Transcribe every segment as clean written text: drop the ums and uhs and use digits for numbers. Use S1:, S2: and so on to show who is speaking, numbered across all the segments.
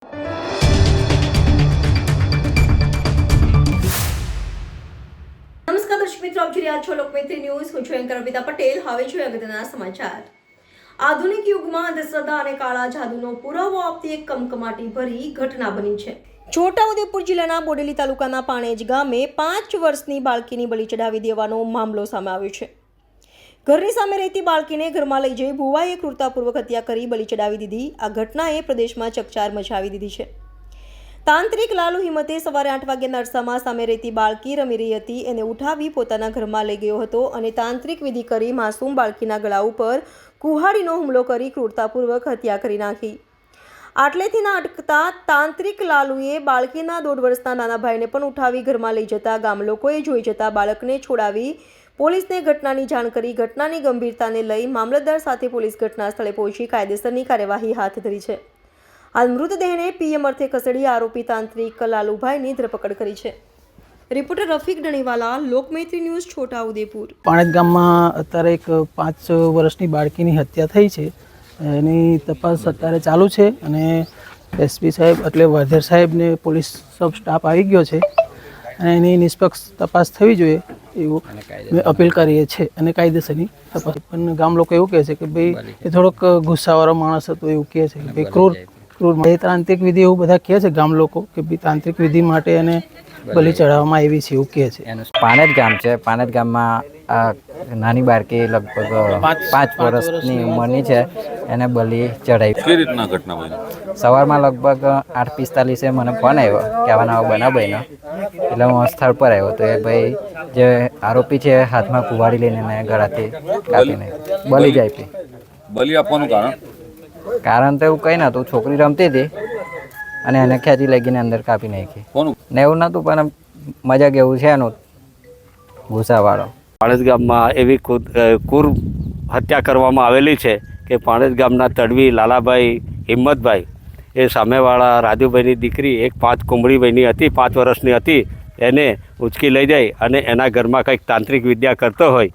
S1: નમસ્કાર દર્શક મિત્રો, આપ જોઈ રહ્યા છો લોકમૈત્રી ન્યૂઝ. હું છું એન્કર અર્પિતા પટેલ. હવે જોઈએ અગત્યના સમાચાર. આધુનિક યુગમાં અંધશ્રદ્ધા અને કાળા જાદુનો પુરાવો આપતી એક કમકમાટી ભરી ઘટના બની છે. છોટાઉદેપુર જિલ્લાના બોડેલી તાલુકાના પાણેજ ગામે 5 વર્ષની બાળકીની બલી ચડાવી દેવાનો મામલો સામે આવ્યો છે. ઘરની સામે રહેતી બાળકીને ઘરમાં લઈ જઈ ભુવાએ ક્રૂરતાપૂર્વક હત્યા કરી બલી ચડાવી દીધી. આ ઘટનાએ પ્રદેશમાં ચકચાર મચાવી દીધી છે. તાંત્રિક લાલુ હિંમતે સવારે 8 વાગ્યાના અરસામાં સામે રહેતી બાળકી રમી રહી હતી એને ઉઠાવી પોતાના ઘરમાં લઈ ગયો હતો અને તાંત્રિક વિધિ કરી માસૂમ બાળકીના ગળા ઉપર કુહાડીનો હુમલો કરી ક્રૂરતાપૂર્વક હત્યા કરી નાખી. આટલેથી ના અટકતા તાંત્રિક લાલુએ બાળકીના 1.5 વર્ષના નાના ભાઈને પણ ઉઠાવી ઘરમાં લઈ જતા ગામ લોકોએ જોઈ જતા બાળકને છોડાવી પોલીસને ઘટનાની જાણ કરી. ઘટનાની ગંભીરતાને લઈ મામલતદાર સાથે પોલીસ ઘટના સ્થળે પહોંચી કાયદેસરની કાર્યવાહી હાથ ધરી છે. હાલ મૃતદેહને પીએમ અર્થે ખસેડી આરોપી તાંત્રિક લાલુભાઈની ધરપકડ કરી છે. Reporter Rafiq Daniwala, Lokmaitri news, Chhotaudepur.
S2: પાણેજ ગામમાં અત્યારે એક 5 વર્ષની બાળકીની હત્યા થઈ છે. એની તપાસ અત્યારે ચાલુ છે અને એસપી સાહેબ એટલે વાધેર સાહેબને પોલીસ સબ સ્ટાફ આવી ગયો છે અને એની નિષ્પક્ષ તપાસ થવી જોઈએ એવું અમે અપીલ કરીએ છીએ અને કાયદેસરની તપાસ. પણ ગામ લોકો એવું કહે છે કે ભાઈ એ થોડોક ગુસ્સાવાળો માણસ હતો એવું કહે છે કે ભાઈ ક્રૂર તાંત્રિક વિધિ એવું બધા કહે છે ગામ લોકો કે ભાઈ તાંત્રિક વિધિ માટે એને બલી ચડાવવામાં આવી છે એવું કહે છે.
S3: પાણેજ ગામ છે. પાણેજ ગામમાં નાની બાળકી લગભગ 5 વર્ષની ઉંમરની છે એને બલી ચડાવી.
S4: કઈ રીતના ઘટના બની?
S3: સવારમાં લગભગ 8:45 મને ફોન આવ્યો કે આવા નવા બનાવ બન્યો. એટલે હું સ્થળ પર આવ્યો તો એ ભાઈ જે આરોપી છે હાથમાં કુવાડી લઈને એને ગળાથી કાપીને બલી જ આપી.
S4: બલી આપવાનું
S3: કારણ તો એવું કંઈ નહોતું. છોકરી રમતી હતી અને એને ખેંચી લઈ ગઈને અંદર કાપી નાખી. ને એવું નહોતું પણ મજાક એવું છે એનું ગુસ્સાવાળો.
S5: પાણેજ ગામમાં એવી ક્રૂર હત્યા કરવામાં આવેલી છે કે પાણેજ ગામના તડવી લાલાભાઈ હિંમતભાઈ એ સામેવાળા રાજુભાઈની દીકરી એક 5 કુંબળીભાઈની હતી, 5 વર્ષની હતી, એને ઉચકી લઈ જાય અને એના ઘરમાં કંઈક તાંત્રિક વિદ્યા કરતો હોય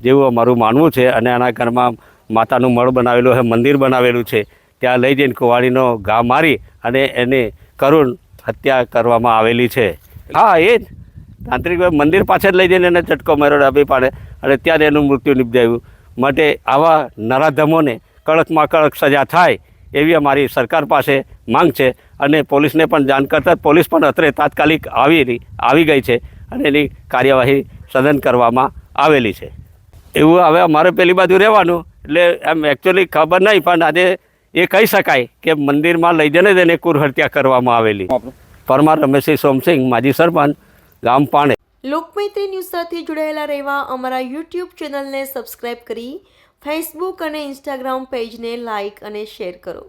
S5: જેવું અમારું માનવું છે. અને એના ઘરમાં માતાનું મળ બનાવેલું છે, મંદિર બનાવેલું છે, ત્યાં લઈ જઈને કુવાડીનો ઘા મારી અને એને કરુણ હત્યા કરવામાં આવેલી છે. હા, એ જ તાંત્રિક મંદિર પાછળ લઈ જઈને એને ચટકો માર્યો ડાબી પાડે અને ત્યાં એનું મૃત્યુ નિપજાયું. માટે આવા નરાધમોને કડકમાં કડક સજા થાય એવી અમારી સરકાર પાસે માંગ છે અને પોલીસને પણ જાણ કરતાં પોલીસ પણ અત્રે તાત્કાલિક આવી ગઈ છે અને એની કાર્યવાહી સઘન કરવામાં આવેલી છે. એવું હવે અમારે પેલી બાજુ રહેવાનું એટલે એમ એકચ્યુઅલી ખબર નહીં પણ આજે એ કહી શકાય કે મંદિરમાં લઈ જઈને જ એને ક્રૂર હત્યા કરવામાં આવેલી. પરમાર રમેશસિંહ સોમસિંહ, માજી સરપંચ, ગામ પાણેજ.
S1: લોકમૈત્રી ન્યૂઝ સાથે જોડાયેલા રહેવા અમારા યુટ્યુબ ચેનલને સબસ્ક્રાઇબ કરી ફેસબુક અને ઇન્સ્ટાગ્રામ પેજને લાઇક અને શેર કરો.